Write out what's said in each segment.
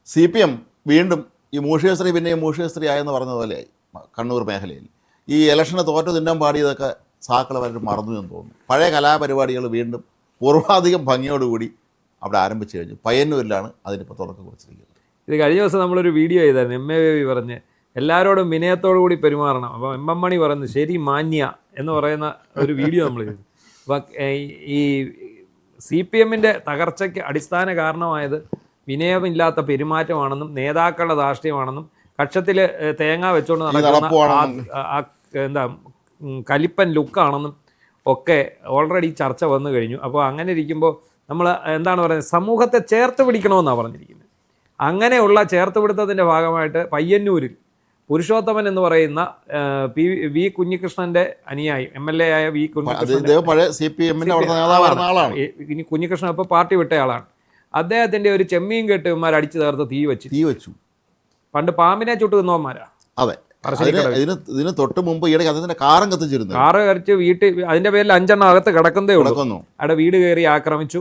CPM വീണ്ടും ഈ മൂഷികശ്രീ പിന്നെയും മൂഷികശ്രീ ആയെന്ന് പറഞ്ഞതുപോലെയായി കണ്ണൂർ മേഖലയിൽ. ഈ ഇലക്ഷന് തോറ്റു തിന്നാൻ പാടിയതൊക്കെ സാക്കൾ അവർ മറന്നു എന്ന് തോന്നുന്നു. പഴയ കലാപരിപാടികൾ വീണ്ടും പൂർവാധികം ഭംഗിയോടുകൂടി അവിടെ ആരംഭിച്ചു കഴിഞ്ഞു. പയ്യന്നൂരിലാണ് അതിനിപ്പോൾ തുടക്കം കുറിച്ചിരിക്കുന്നത്. ഇത് കഴിഞ്ഞ ദിവസം നമ്മളൊരു വീഡിയോ ചെയ്തായിരുന്നു. MA ബേബി പറഞ്ഞ് എല്ലാവരോടും വിനയത്തോടു കൂടി പെരുമാറണം. അപ്പോൾ MM മണി പറയുന്നത് ശരി മാന്യ എന്ന് പറയുന്ന ഒരു വീഡിയോ നമ്മൾ ചെയ്തു. അപ്പം ഈ CPMൻ്റെ തകർച്ചയ്ക്ക് അടിസ്ഥാന കാരണമായത് വിനയമില്ലാത്ത പെരുമാറ്റമാണെന്നും നേതാക്കളുടെ ധാർഷ്ട്യമാണെന്നും കക്ഷത്തിൽ തേങ്ങ വെച്ചുകൊണ്ട് നടക്കുന്ന എന്താ കലിപ്പൻ ലുക്കാണെന്നും ഒക്കെ ഓൾറെഡി ചർച്ച വന്നു കഴിഞ്ഞു. അപ്പോൾ അങ്ങനെ ഇരിക്കുമ്പോൾ നമ്മൾ എന്താണ് പറയുന്നത്, സമൂഹത്തെ ചേർത്ത് പിടിക്കണമെന്നാണ് പറഞ്ഞിരിക്കുന്നത്. അങ്ങനെയുള്ള ചേർത്ത് പിടുത്തത്തിൻ്റെ ഭാഗമായിട്ട് പയ്യന്നൂരിൽ പുരുഷോത്തമൻ എന്ന് പറയുന്ന വി കുഞ്ഞികൃഷ്ണൻ്റെ അനുയായി MLA ആയ വി കുഞ്ഞികൃഷ്ണൻ ഇപ്പോൾ പാർട്ടി വിട്ടയാളാണ്. അദ്ദേഹത്തിൻ്റെ ഒരു ചെമ്മീൻ കെട്ട് ഇവന്മാർ അടിച്ചു ചേർത്ത് തീ വെച്ചു. പണ്ട് പാമ്പിനെ ചുട്ട് തിന്നവന്മാരാ. അതെ, ഇതിന് തൊട്ട് മുമ്പ് ഈയിടെ അദ്ദേഹത്തിന്റെ കാറും കത്തിച്ചിരുന്നു. കാറ് കറിച്ച് വീട്ടിൽ അതിന്റെ പേരിൽ 5 എണ്ണം അകത്ത് കിടക്കുന്നതേ ഉള്ളൂ. അവിടെ വീട് കയറി ആക്രമിച്ചു.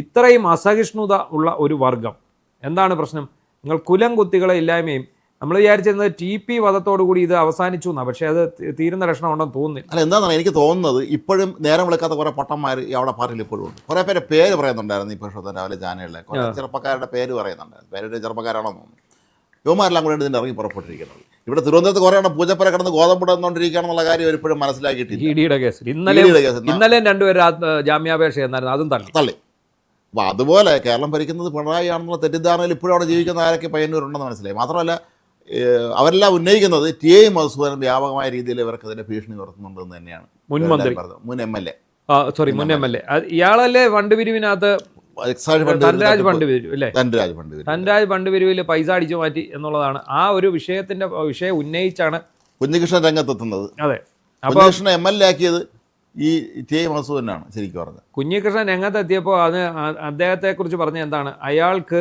ഇത്രയും അസഹിഷ്ണുത ഉള്ള ഒരു വർഗം. എന്താണ് പ്രശ്നം? നിങ്ങൾ കുലം കുത്തികളെ ഇല്ലായ്മയും നമ്മൾ വിചാരിച്ചിരുന്നത് TP വധത്തോടുകൂടി ഇത് അവസാനിച്ചു എന്നാണ്. പക്ഷേ അത് തീരുന്ന ലക്ഷണം ഉണ്ടെന്ന് തോന്നുന്നില്ല. അല്ല, എന്താണെന്ന് എനിക്ക് തോന്നുന്നത്, ഇപ്പോഴും നേരം വിളിക്കാത്ത കുറേ പൊട്ടന്മാർ അവിടെ പാർട്ടിയിൽ ഇപ്പോഴും ഉണ്ട്. കുറേ പേര് പറയുന്നുണ്ടായിരുന്നു. ഈ പക്ഷേ രാവിലെ ചാനലിലെ കുറേ ചെറുപ്പക്കാരുടെ പേര് പറയുന്നുണ്ടായിരുന്നു. പേരുടെ ചെറുപ്പക്കാരാണോ തോന്നുന്നു. യുവമാരെല്ലാം കൂടെ ഇതിൻ്റെ ഇറങ്ങി പുറപ്പെട്ടിരിക്കുന്നത്. ഇവിടെ തിരുവനന്തപുരത്ത് കുറേ എണ്ണം പൂജപ്പര കിടന്ന് ഗോതമ്പിടുന്നോണ്ടിരിക്കുകയാണെന്നുള്ള കാര്യം ഇപ്പോഴും മനസ്സിലാക്കിയിട്ടില്ല. EDയുടെ കേസിൽ ഇന്നലെ രണ്ടുപേരും ജാമ്യാപേക്ഷ എന്നായിരുന്നു, അതും തള്ളി. അപ്പോൾ അതുപോലെ കേരളം ഭരിക്കുന്നത് പിണറായി ആണെന്നുള്ള തെറ്റിദ്ധാരണയിൽ ഇപ്പോഴും അവിടെ ജീവിക്കുന്ന ആരൊക്കെ പയ്യന്നൂരുണ്ടെന്ന് മനസ്സിലായി. മാത്രമല്ല, അവരെല്ലാം ഉന്നയിക്കുന്നത് TA മധുസൂദനൻ വ്യാപകമായ രീതിയിൽ ഇവർക്കതിൻ്റെ ഭീഷണി ഉയർത്തുന്നുണ്ടെന്ന് തന്നെയാണ്. മുൻ MLA ഇയാളല്ലേ ഫണ്ട് പിരിവിനകത്ത് ധനരാജ് ഫണ്ട് പിരിവിൽ പൈസ അടിച്ചു മാറ്റി എന്നുള്ളതാണ് ആ ഒരു വിഷയം ഉന്നയിച്ചാണ് കുഞ്ഞികൃഷ്ണൻ രംഗത്തെത്തുന്നത്. അതെ, കുഞ്ഞികൃഷ്ണൻ MLA ആക്കിയത് ഈ TA മധുസൂദനാണ് ശരിക്കും പറഞ്ഞത്. കുഞ്ഞികൃഷ്ണൻ രംഗത്തെത്തിയപ്പോൾ അത് അദ്ദേഹത്തെക്കുറിച്ച് പറഞ്ഞ എന്താണ്, അയാൾക്ക്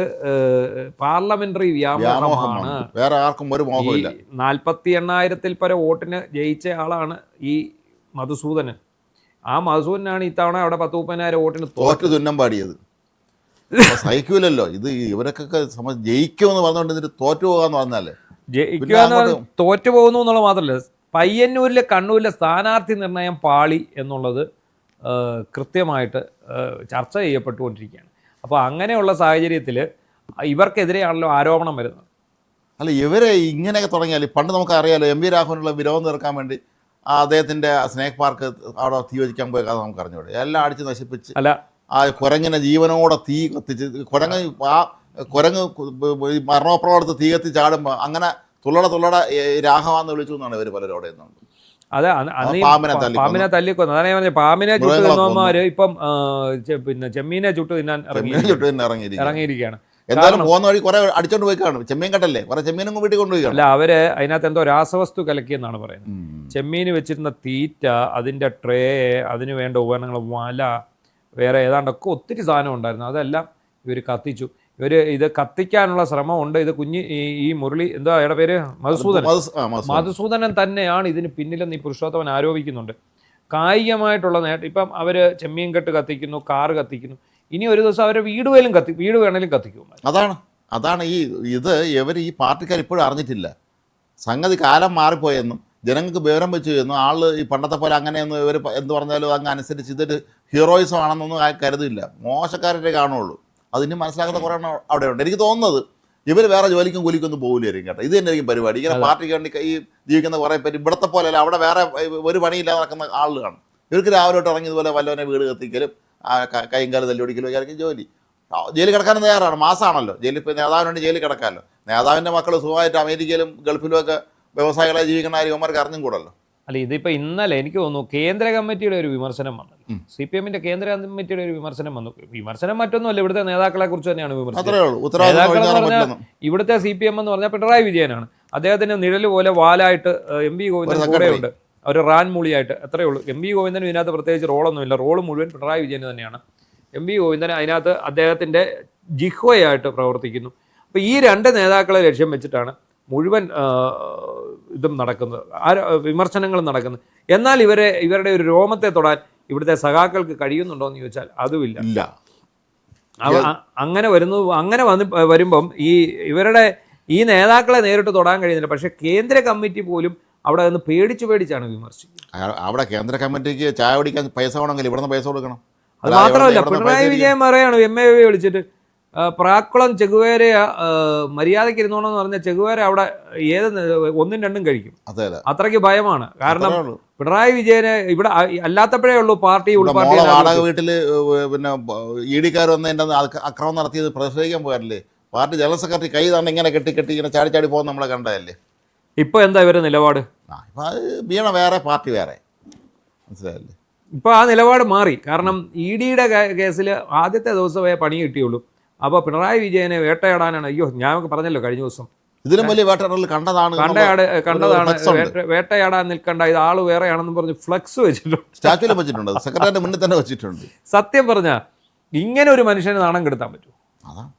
പാർലമെന്ററി വ്യാമോഹമാണ്. വേറെ ആർക്കും ഒരു മോഹമില്ല. 48,000-ൽ പരം വോട്ടിന് ജയിച്ച ആളാണ് ഈ മധുസൂദനൻ. ആ മധുസൂദനാണ് ഇത്തവണ അവിടെ 10-30,000 വോട്ടിന് തോറ്റു തുന്നം പാടിയത്. സഹിക്കൂലല്ലോ ഇത്. ഇവരൊക്കെ ജയിക്കുമെന്ന് പറഞ്ഞുകൊണ്ട് ഇതിന് തോറ്റു പോകാന്ന് പറഞ്ഞാല് തോറ്റു പോകുന്നു എന്നുള്ളത് മാത്രമല്ല, പയ്യന്നൂരിലെ കണ്ണൂരിലെ സ്ഥാനാർത്ഥി നിർണയം പാളി എന്നുള്ളത് കൃത്യമായിട്ട് ചർച്ച ചെയ്യപ്പെട്ടുകൊണ്ടിരിക്കുകയാണ്. അപ്പോൾ അങ്ങനെയുള്ള സാഹചര്യത്തിൽ ഇവർക്കെതിരെയാണല്ലോ ആരോപണം വരുന്നത്. അല്ല, ഇവരെ ഇങ്ങനെയൊക്കെ തുടങ്ങിയാൽ പണ്ട് നമുക്കറിയാലോ, MV രാഘവനുള്ള വിരോധം തീർക്കാൻ വേണ്ടി അദ്ദേഹത്തിൻ്റെ സ്നേക് പാർക്ക് അവിടെ തീ വയ്ക്കാൻ പോയ കഥ നമുക്ക് അറിഞ്ഞൂടെ. എല്ലാം അടിച്ച് നശിപ്പിച്ച് ആ കുരങ്ങിനെ ജീവനോടെ തീ കത്തിച്ച് കുരങ്ങ് മരണോപ്രവണത്ത് തീ കത്തി ചാടുമ്പോൾ അങ്ങനെ തുള്ളട രാഘവാന്ന് വിളിച്ചു എന്നാണ് ഇവർ പലരും അവിടെ നിന്നുണ്ട്. അതെ, പാമ്പിനെ തല്ലിക്കൊന്നു. അതാണ് ഞാൻ പറഞ്ഞത്, പാമ്പിനെ ചുട്ട് തിന്നവന്മാര് ഇപ്പം പിന്നെ ചെമ്മീനെ ചുട്ട് തിന്നാൻ ഇറങ്ങിയിരിക്കുകയാണ്. എന്തായാലും പോകുന്ന വഴി കുറെ അടിച്ചോണ്ട് പോയി കാണും. ചെമ്മീൻ കട്ടല്ലേ, കുറെ ചെമ്മീനും വീട്ടിൽ കൊണ്ടുപോയി. അല്ല, അവര് അതിനകത്ത് എന്തോ രാസവസ്തു കലക്കിയെന്നാണ് പറയുന്നത്. ചെമ്മീന് വെച്ചിരുന്ന തീറ്റ, അതിന്റെ ട്രേ, അതിന് വേണ്ട ഉപകരണങ്ങൾ, വല, വേറെ ഏതാണ്ടൊക്കെ ഒത്തിരി സാധനം ഉണ്ടായിരുന്നു. അതെല്ലാം ഇവർ കത്തിച്ചു. ഇത് കത്തിക്കാനുള്ള ശ്രമമുണ്ട്. ഇത് ഈ മുരളി എന്താ അയാളുടെ പേര്, മധുസൂദനൻ തന്നെയാണ് ഇതിന് പിന്നിലെന്ന് ഈ പുരുഷോത്തമൻ ആരോപിക്കുന്നുണ്ട്. കായികമായിട്ടുള്ള നേട്ടം. ഇപ്പം അവർ ചെമ്മീൻ കെട്ട് കത്തിക്കുന്നു, കാറ് കത്തിക്കുന്നു. ഇനി ഒരു ദിവസം അവരെ വീട് വേണേലും കത്തിക്കും. അതാണ് ഇത് ഇവർ ഈ പാർട്ടിക്കാർ ഇപ്പോഴും അറിഞ്ഞിട്ടില്ല. സംഗതി കാലം മാറിപ്പോയെന്നും ജനങ്ങൾക്ക് വിവരം വെച്ചു എന്നും ആള് ഈ പണ്ടത്തെ പോലെ അങ്ങനെയൊന്നും ഇവർ എന്ത് പറഞ്ഞാലും അങ്ങ് അനുസരിച്ച് ഇതൊരു ഹീറോയിസം ആണെന്നൊന്നും കരുതില്ല. മോശക്കാരെ കാണുള്ളൂ. അതിന് മനസ്സിലാക്കുന്ന കുറേ അവിടെ ഉണ്ട്. എനിക്ക് തോന്നുന്നത് ഇവർ വേറെ ജോലിക്കും കൂലിക്കൊന്നും പോകില്ലായിരിക്കും കേട്ടോ. ഇത് തന്നെ ആയിരിക്കും പരിപാടി. ഇങ്ങനെ പാർട്ടിക്ക് വേണ്ടി ഈ ജീവിക്കുന്ന കുറേ പേര് ഇവിടത്തെ പോലെ അല്ല, അവിടെ വേറെ ഒരു പണിയില്ലാതെ നടക്കുന്ന ആളുകളാണ്. ഇവർക്ക് രാവിലെ തൊട്ട് ഇറങ്ങിയതുപോലെ വല്ലവനെ വീട് കത്തിക്കലും കൈയും കാലം തല്ലുപിടിക്കലും ആയിരിക്കും ജോലി. ജയിലിൽ കിടക്കാനും തയ്യാറാണ്. മാസമാണല്ലോ ജയിലിൽ. ഇപ്പോൾ നേതാവിന് വേണ്ടി ജയിലിൽ കിടക്കാമല്ലോ. നേതാവിൻ്റെ മക്കൾ സുഖമായിട്ട് അമേരിക്കയിലും ഗൾഫിലും ഒക്കെ വ്യവസായികളെ ജീവിക്കുന്ന കാര്യവന്മാർക്ക് അറിഞ്ഞും കൂടല്ലോ. അല്ല, ഇതിപ്പോൾ ഇന്നലെ എനിക്ക് തോന്നുന്നു കേന്ദ്ര കമ്മിറ്റിയുടെ ഒരു വിമർശനം വന്നു. CPMൻ്റെ കേന്ദ്ര കമ്മിറ്റിയുടെ ഒരു വിമർശനം വന്നു. വിമർശനം മറ്റൊന്നുമല്ല, ഇവിടുത്തെ നേതാക്കളെ കുറിച്ച് തന്നെയാണ് വിമർശനം. നേതാക്കൾ എന്ന് പറഞ്ഞാൽ ഇവിടുത്തെ CPM എന്ന് പറഞ്ഞാൽ പിണറായി വിജയനാണ്. അദ്ദേഹത്തിന് നിഴല് പോലെ വാലായിട്ട് MV ഗോവിന്ദൻ കൂടെയുണ്ട്, ഒരു റാൻ മൂളിയായിട്ട്. അത്രയേ ഉള്ളൂ. MV ഗോവിന്ദന് ഇതിനകത്ത് പ്രത്യേകിച്ച് റോളൊന്നുമില്ല. റോള് മുഴുവൻ പിണറായി വിജയന് തന്നെയാണ്. MV ഗോവിന്ദൻ അതിനകത്ത് അദ്ദേഹത്തിൻ്റെ ജിഹ്വയായിട്ട് പ്രവർത്തിക്കുന്നു. അപ്പോൾ ഈ രണ്ട് നേതാക്കളെ ലക്ഷ്യം വെച്ചിട്ടാണ് മുഴുവൻ ഇതും നടക്കുന്നത്, വിമർശനങ്ങളും നടക്കുന്നത്. എന്നാൽ ഇവരുടെ ഒരു രോമത്തെ തൊടാൻ ഇവിടുത്തെ സഖാക്കൾക്ക് കഴിയുന്നുണ്ടോ എന്ന് ചോദിച്ചാൽ അതുമില്ല. അങ്ങനെ വരുമ്പം ഇവരുടെ ഈ നേതാക്കളെ നേരിട്ട് തൊടാൻ കഴിയുന്നില്ല. പക്ഷേ കേന്ദ്ര കമ്മിറ്റി പോലും അവിടെ നിന്ന് പേടിച്ചാണ് വിമർശിക്കുന്നത്. അവിടെ കേന്ദ്ര കമ്മിറ്റിക്ക് ചായ കുടിക്കാൻ പൈസ വേണമെങ്കിൽ ഇവിടുന്ന് പൈസ കൊടുക്കണം. അത് മാത്രമല്ല, പിണറായി വിജയൻ പറയാണ് MAV വിളിച്ചിട്ട്, പ്രാക്കുളം ചെഗുവേരയെ മര്യാദയ്ക്ക് ഇരുന്നോണെന്ന് പറഞ്ഞ ചെഗുവേര അവിടെ ഒന്നും രണ്ടും കഴിക്കും. അത്രയ്ക്ക് ഭയമാണ്. കാരണം പിണറായി വിജയന് ഇവിടെ അല്ലാത്തപ്പോഴേ ഉള്ളൂ പാർട്ടി ഉൾപ്പാർട്ടി. വാടക വീട്ടില് പിന്നെ ED-ക്കാർ വന്നതിൻ്റെ അക്രമം നടത്തിയത് പ്രതിഷേധിക്കാൻ പോയല്ലേ. പാർട്ടി ജനറൽ സെക്രട്ടറി കൈ തന്നെ ഇങ്ങനെ കെട്ടി ഇങ്ങനെ ചാടി പോകുന്ന നമ്മളെ കണ്ടതല്ലേ. ഇപ്പൊ എന്താ ഇവരുടെ നിലപാട്? ഇപ്പൊ അത് വീണ വേറെ, പാർട്ടി വേറെ, മനസ്സിലായല്ലേ. ഇപ്പൊ ആ നിലപാട് മാറി. കാരണം ED-യുടെ കേസിൽ ആദ്യത്തെ ദിവസമേ പണി കിട്ടിയുള്ളൂ. അപ്പോൾ പിണറായി വിജയനെ വേട്ടയാടാനാണ്. അയ്യോ, ഞാൻ പറഞ്ഞല്ലോ കഴിഞ്ഞ ദിവസം, ഇതിലും വലിയ വേട്ടയാടൽ കണ്ടതാണ്. വേട്ടയാടാൻ നിൽക്കണ്ട, ഇത് ആള് വേറെയാണെന്ന് പറഞ്ഞ് ഫ്ലക്സ് വെച്ചിട്ടുണ്ട്, സ്റ്റാച്യൂല് വെച്ചിട്ടുണ്ട്, സെക്രട്ടറിയുടെ മുന്നിൽ തന്നെ വെച്ചിട്ടുണ്ട്. സത്യം പറഞ്ഞ ഇങ്ങനെ ഒരു മനുഷ്യന് നാണം കെടുത്താൻ പറ്റും? അതാണ്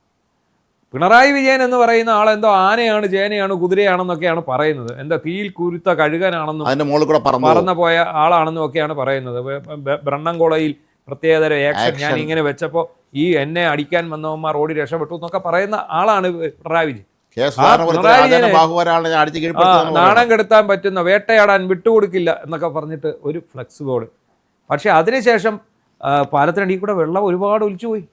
പിണറായി വിജയൻ എന്ന് പറയുന്ന ആളെന്തോ ആനയാണ്, ചേനയാണ്, കുതിരയാണെന്നൊക്കെയാണ് പറയുന്നത്. എന്താ തീയിൽ കുരുത്ത കഴുകാനാണെന്നും അതിന്റെ മുകളിൽ കൂടെ പറന്നു പോയ ആളാണെന്നും ഒക്കെയാണ് പറയുന്നത്. ബ്രണ്ണൻകോളയിൽ പ്രത്യേകതര ആക്ഷൻ ഞാൻ ഇങ്ങനെ വെച്ചപ്പോൾ എന്നെ അടിക്കാൻ വന്നവന്മാർ ഓടി രക്ഷപ്പെട്ടു എന്നൊക്കെ പറയുന്ന ആളാണ് പിണറായി വിജയൻ. നാണം കെടുത്താൻ പറ്റുന്ന, വേട്ടയാടാൻ വിട്ടുകൊടുക്കില്ല എന്നൊക്കെ പറഞ്ഞിട്ട് ഒരു ഫ്ലെക്സ് ബോർഡ്. പക്ഷെ അതിനുശേഷം പാലത്തിനടിയിൽ കൂടെ വെള്ളം ഒരുപാട് ഒലിച്ചുപോയി.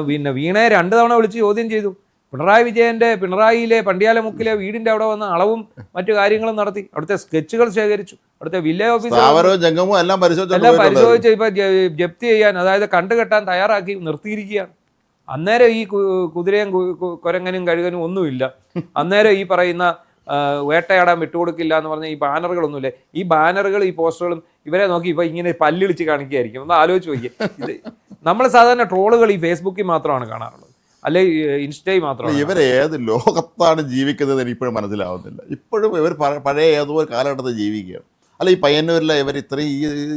പിന്നെ വീണയെ 2 തവണ വിളിച്ച് ചോദ്യം ചെയ്തു. പിണറായിയിലെ പണ്ടിയാലമുക്കിലെ വീടിന്റെ അവിടെ വന്ന അളവും മറ്റു കാര്യങ്ങളും നടത്തി. അവിടുത്തെ സ്കെച്ചുകൾ ശേഖരിച്ചു. അവിടുത്തെ വില്ലേജ് ഓഫീസർ എല്ലാം പരിശോധിച്ച് ഇപ്പൊ ജപ്തി ചെയ്യാൻ, അതായത് കണ്ടുകെട്ടാൻ തയ്യാറാക്കി നിർത്തിയിരിക്കുകയാണ്. അന്നേരം ഈ കുതിരയും കുരങ്ങനും കഴുകനും ഒന്നുമില്ല. അന്നേരം ഈ പറയുന്ന വേട്ടയാടാൻ വിട്ടുകൊടുക്കില്ല എന്ന് പറഞ്ഞ ഈ ബാനറുകളൊന്നുമില്ല. ഈ ബാനറുകൾ, ഈ പോസ്റ്ററുകളും ഇവരെ നോക്കി ഇപ്പൊ ഇങ്ങനെ പല്ലിളിച്ച് കാണിക്കുകയായിരിക്കും. ഒന്ന് ആലോചിച്ച് നോക്കിയേ. ഇത് നമ്മൾ സാധാരണ ട്രോളുകൾ ഈ ഫേസ്ബുക്കിൽ മാത്രമാണ് കാണാറുള്ളത്, അല്ലെ ഇൻസ്റ്റയിൽ മാത്രമാണ്. ഇവർ ഏത് ലോകത്താണ് ജീവിക്കുന്നത് എന്ന് ഇപ്പോഴും മനസ്സിലാവുന്നില്ല. ഇപ്പോഴും ഇവർ പഴയ ഏതോ ഒരു കാലഘട്ടത്തിൽ ജീവിക്കുകയാണ്. അല്ല, ഈ പയ്യന്നൂരിലെ ഇവർ ഇത്രയും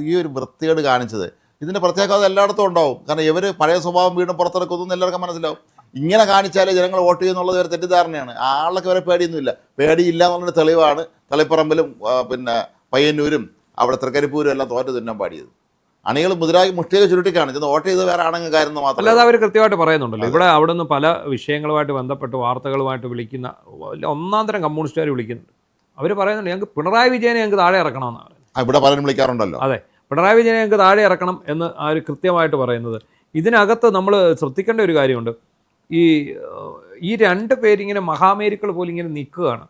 ഈ ഒരു വൃത്തികേട് കാണിച്ചത്, ഇതിൻ്റെ പ്രത്യേകത എല്ലായിടത്തും ഉണ്ടാവും. കാരണം ഇവർ പഴയ സ്വഭാവം വീണ്ടും പുറത്തെടുക്കുന്നു എല്ലാവർക്കും മനസ്സിലാവും. ഇങ്ങനെ കാണിച്ചാലേ ജനങ്ങൾ വോട്ട് ചെയ്യുന്നുള്ളത് ഒരു തെറ്റിദ്ധാരണയാണ്. ആളൊക്കെ വരെ പേടിയൊന്നുമില്ല. പേടിയില്ല എന്നുള്ളൊരു തെളിവാണ് തളിപ്പറമ്പിലും പിന്നെ പയ്യന്നൂരും അവിടെ തൃക്കരിപ്പൂരും എല്ലാം തോറ്റ് തിന്നാൻ പാടിയത്. അണികൾ മുതലായി മുഷ്ടിയൊക്കെ ചുരുട്ടി കാണിച്ചത് വോട്ട് ചെയ്ത് വേറെ ആണെങ്കിലും മാത്രം. അല്ലാതെ അവർ കൃത്യമായിട്ട് പറയുന്നുണ്ടല്ലോ. ഇവിടെ അവിടെ നിന്ന് പല വിഷയങ്ങളുമായിട്ട് ബന്ധപ്പെട്ട് വാർത്തകളുമായിട്ട് വിളിക്കുന്ന ഒന്നാന്തരം കമ്മ്യൂണിസ്റ്റുകാർ വിളിക്കുന്നുണ്ട്. അവർ പറയുന്നുണ്ട്, ഞങ്ങൾക്ക് പിണറായി വിജയനെ ഞങ്ങൾക്ക് താഴെ ഇറക്കണമെന്നാണ്. ഇവിടെ പലരും വിളിക്കാറുണ്ടല്ലോ. അതെ, പിണറായി വിജയനെ ഞങ്ങൾക്ക് താഴെ ഇറക്കണം എന്ന് അവർ കൃത്യമായിട്ട് പറയുന്നത്. ഇതിനകത്ത് നമ്മൾ ശ്രദ്ധിക്കേണ്ട ഒരു കാര്യമുണ്ട്. ഈ 2 പേരിങ്ങനെ മഹാമേരുക്കൾ പോലും ഇങ്ങനെ നിൽക്കുകയാണ്.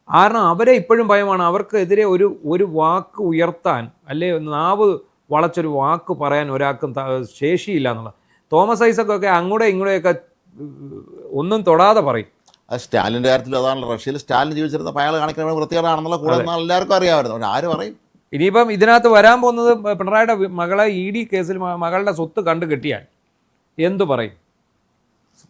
കാരണം അവരെ ഇപ്പോഴും ഭയമാണ്. അവർക്കെതിരെ ഒരു വാക്ക് ഉയർത്താൻ, അല്ലെ നാവ് വളച്ചൊരു വാക്ക് പറയാൻ ഒരാൾക്കും ശേഷിയില്ല എന്നുള്ളത്. തോമസ് ഐസക്കൊക്കെ അങ്ങോടെ ഇങ്ങോടെയൊക്കെ ഒന്നും തൊടാതെ പറയും. സ്റ്റാലിൻ്റെ കാര്യത്തിൽ അതാണ്. റഷ്യയിൽ സ്റ്റാലിൻ ജീവിച്ചിരുന്ന അയാൾ കാണിക്കുന്ന വൃത്തികേടാണെന്നുള്ള കൂടെ എല്ലാവർക്കും അറിയാമായിരുന്നു. ആര് പറയും? ഇനിയിപ്പം ഇതിനകത്ത് വരാൻ പോകുന്നത് പിണറായിയുടെ മകളെ ED കേസിൽ മകളുടെ സ്വത്ത് കണ്ടു കെട്ടിയാൽ എന്തു പറയും?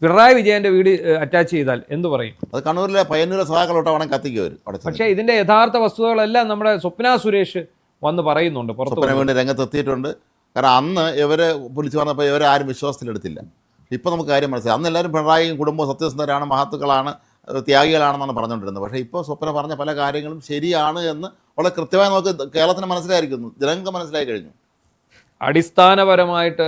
പിണറായി വിജയന്റെ വീട് അറ്റാച്ച് ചെയ്താൽ എന്തു പറയും? അത് കണ്ണൂരിലെ പയ്യന്നൂരിലെ സഹാക്കളോട്ട് വേണം കത്തിക്കുവരും. പക്ഷേ ഇതിന്റെ യഥാർത്ഥ വസ്തുതകളെല്ലാം നമ്മുടെ സ്വപ്ന സുരേഷ് വന്ന് പറയുന്നുണ്ട്, പുറത്ത് വേണ്ടി രംഗത്തെത്തിയിട്ടുണ്ട്. കാരണം അന്ന് ഇവരെ വിളിച്ചു പറഞ്ഞപ്പോൾ ഇവരെ ആരും വിശ്വാസത്തിലെടുത്തില്ല. ഇപ്പോൾ നമുക്ക് കാര്യം മനസ്സിലായി. അന്ന് എല്ലാവരും പിണറായിയും കുടുംബവും സത്യസന്ധരാണ്, മഹത്തുക്കളാണ്, ത്യാഗികളാണെന്നാണ് പറഞ്ഞുകൊണ്ടിരുന്നത്. പക്ഷേ ഇപ്പോൾ സ്വപ്ന പറഞ്ഞ പല കാര്യങ്ങളും ശരിയാണ് എന്ന് വളരെ കൃത്യമായി നമുക്ക് കേരളത്തിന് മനസ്സിലായിരിക്കുന്നു, ജനങ്ങൾക്ക് മനസ്സിലായി കഴിഞ്ഞു. അടിസ്ഥാനപരമായിട്ട്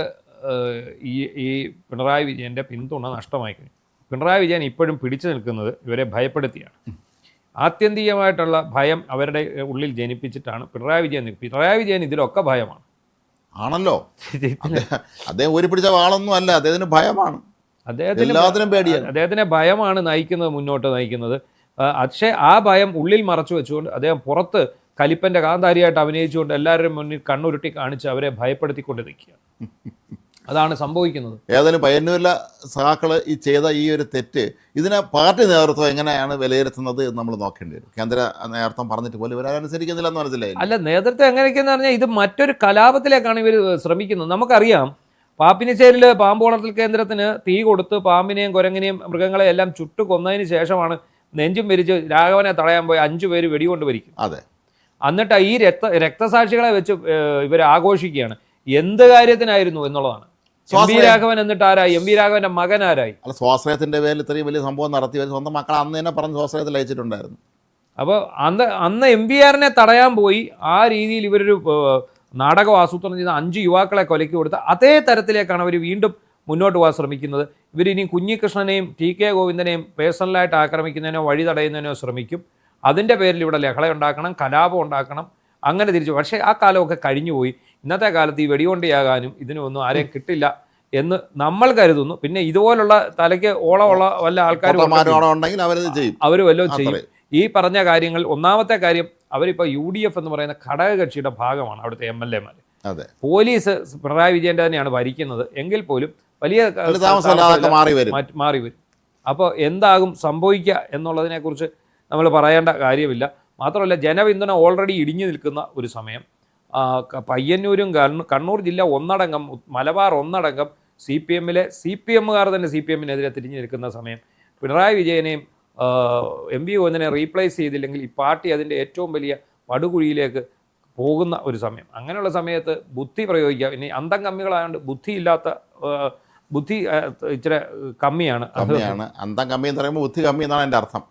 ഈ പിണറായി വിജയൻ്റെ പിന്തുണ നഷ്ടമായി കഴിഞ്ഞു. പിണറായി വിജയൻ ഇപ്പോഴും പിടിച്ചു നിൽക്കുന്നത് ഇവരെ ഭയപ്പെടുത്തിയാണ്. ആത്യന്തികമായിട്ടുള്ള ഭയം അവരുടെ ഉള്ളിൽ ജനിപ്പിച്ചിട്ടാണ് പിണറായി വിജയൻ ഇതിലൊക്കെ ഭയമാണ്. ആണല്ലോ, അദ്ദേഹം ഒരു പിടിച്ച വാളൊന്നും അല്ല, അദ്ദേഹത്തിന് ഭയമാണ്. എല്ലാത്തിനും പേടിയാണ്. അദ്ദേഹത്തിനെ ഭയമാണ് മുന്നോട്ട് നയിക്കുന്നത്. പക്ഷേ ആ ഭയം ഉള്ളിൽ മറച്ചു വെച്ചുകൊണ്ട് അദ്ദേഹം പുറത്ത് കലിപ്പൻ്റെ കാന്താരിയായിട്ട് അഭിനയിച്ചുകൊണ്ട് എല്ലാവരും മുന്നിൽ കണ്ണുരുട്ടി കാണിച്ച് അവരെ ഭയപ്പെടുത്തിക്കൊണ്ടിരിക്കുകയാണ്. അതാണ് സംഭവിക്കുന്നത്. ഏതായാലും പയ്യന്നൂരിലെ സഹാക്കള് ചെയ്ത ഈ ഒരു തെറ്റ് ഇതിനെ പാർട്ടി നേതൃത്വം എങ്ങനെയാണ് വിലയിരുത്തുന്നത് എന്ന് നമ്മൾ നോക്കേണ്ടി വരും. കേന്ദ്ര നേതൃത്വം പറഞ്ഞിട്ട് പോലും ഇവരനുസരിക്കുന്നില്ല എന്ന് മനസ്സിലായി. അല്ല, നേതൃത്വം എങ്ങനെയൊക്കെയെന്ന് പറഞ്ഞാൽ ഇത് മറ്റൊരു കലാപത്തിലേക്കാണ് ഇവർ ശ്രമിക്കുന്നത്. നമുക്കറിയാം, പാപ്പിനിശ്ശേരിയിൽ പാമ്പ് വളർത്തൽ കേന്ദ്രത്തിന് തീ കൊടുത്ത് പാമ്പിനെയും കുരങ്ങിനെയും മൃഗങ്ങളെയും എല്ലാം ചുട്ടു കൊന്നതിന് ശേഷമാണ് നെഞ്ചും വിരിച്ച് രാഘവനെ തടയാൻ പോയി 5 പേര് വെടികൊണ്ട് വരിക്കും. അതെ, എന്നിട്ട് ഈ രക്തസാക്ഷികളെ വെച്ച് ഇവർ ആഘോഷിക്കുകയാണ്. എന്ത് കാര്യത്തിനായിരുന്നു എന്നുള്ളതാണ്. എം വി രാഘവൻ എന്നിട്ട് ആരായി? എം വി രാഘവന്റെ മകൻ ആരായി? അല്ല, സ്വാശ്രയത്തിന്റെ പേരിൽ ഇത്രയും വലിയ സംഭവം നടത്തി സ്വന്തം മക്കളെ അന്ന് തന്നെ പറഞ്ഞ് സ്വാശ്രയത്തിൽ അയച്ചിട്ടുണ്ടായിരുന്നു. അപ്പോൾ അന്ന് MBR തടയാൻ പോയി ആ രീതിയിൽ ഇവരൊരു നാടകം ആസൂത്രണം ചെയ്ത 5 യുവാക്കളെ കൊലയ്ക്ക് കൊടുത്ത അതേ തരത്തിലേക്കാണ് അവർ വീണ്ടും മുന്നോട്ട് പോകാൻ ശ്രമിക്കുന്നത്. ഇവരിനി കുഞ്ഞികൃഷ്ണനെയും TK ഗോവിന്ദനെയും പേഴ്സണലായിട്ട് ആക്രമിക്കുന്നതിനോ വഴി തടയുന്നതിനോ ശ്രമിക്കും. അതിൻ്റെ പേരിൽ ഇവിടെ ലഹള ഉണ്ടാക്കണം, കലാപം ഉണ്ടാക്കണം, അങ്ങനെ തിരിച്ചു. പക്ഷേ ആ കാലമൊക്കെ കഴിഞ്ഞുപോയി. ഇന്നത്തെ കാലത്ത് ഈ വെടികൊണ്ടയാകാനും ഇതിനൊന്നും ആരെയും കിട്ടില്ല എന്ന് നമ്മൾ കരുതുന്നു. പിന്നെ ഇതുപോലുള്ള തലയ്ക്ക് ഓളമുള്ള വല്ല ആൾക്കാരും ഉണ്ടെങ്കിൽ അവർ വല്ലതും ചെയ്യും. ഈ പറഞ്ഞ കാര്യങ്ങൾ, ഒന്നാമത്തെ കാര്യം, അവരിപ്പോൾ UDF എന്ന് പറയുന്ന ഘടകകക്ഷിയുടെ ഭാഗമാണ് അവിടുത്തെ MLA-മാർ. പോലീസ് പിണറായി വിജയൻ്റെ തന്നെയാണ് ഭരിക്കുന്നത് എങ്കിൽ പോലും വലിയ മാറി വരും. അപ്പോൾ എന്താകും സംഭവിക്കുക എന്നുള്ളതിനെക്കുറിച്ച് നമ്മൾ പറയേണ്ട കാര്യമില്ല. മാത്രമല്ല, ജനപിന്തുണ ഓൾറെഡി ഇടിഞ്ഞു നിൽക്കുന്ന ഒരു സമയം. പയ്യന്നൂരും കണ്ണൂർ ജില്ല ഒന്നടങ്കം, മലബാർ ഒന്നടങ്കം CPMകാർ തന്നെ CPMനെതിരെ തിരിഞ്ഞു നിൽക്കുന്ന സമയം. പിണറായി വിജയനെയും MV ഗോവിന്ദനെ റീപ്ലേസ് ചെയ്തില്ലെങ്കിൽ ഈ പാർട്ടി അതിൻ്റെ ഏറ്റവും വലിയ പടുകുഴിയിലേക്ക് പോകുന്ന ഒരു സമയം. അങ്ങനെയുള്ള സമയത്ത് ബുദ്ധി പ്രയോഗിക്കുക. ഇനി അന്തം കമ്മികളായതുകൊണ്ട് ബുദ്ധി ഇച്ചിരി കമ്മിയാണ്. അന്തം കമ്മി എന്ന് പറയുമ്പോൾ ബുദ്ധി കമ്മി എന്നാണ് എൻ്റെ അർത്ഥം.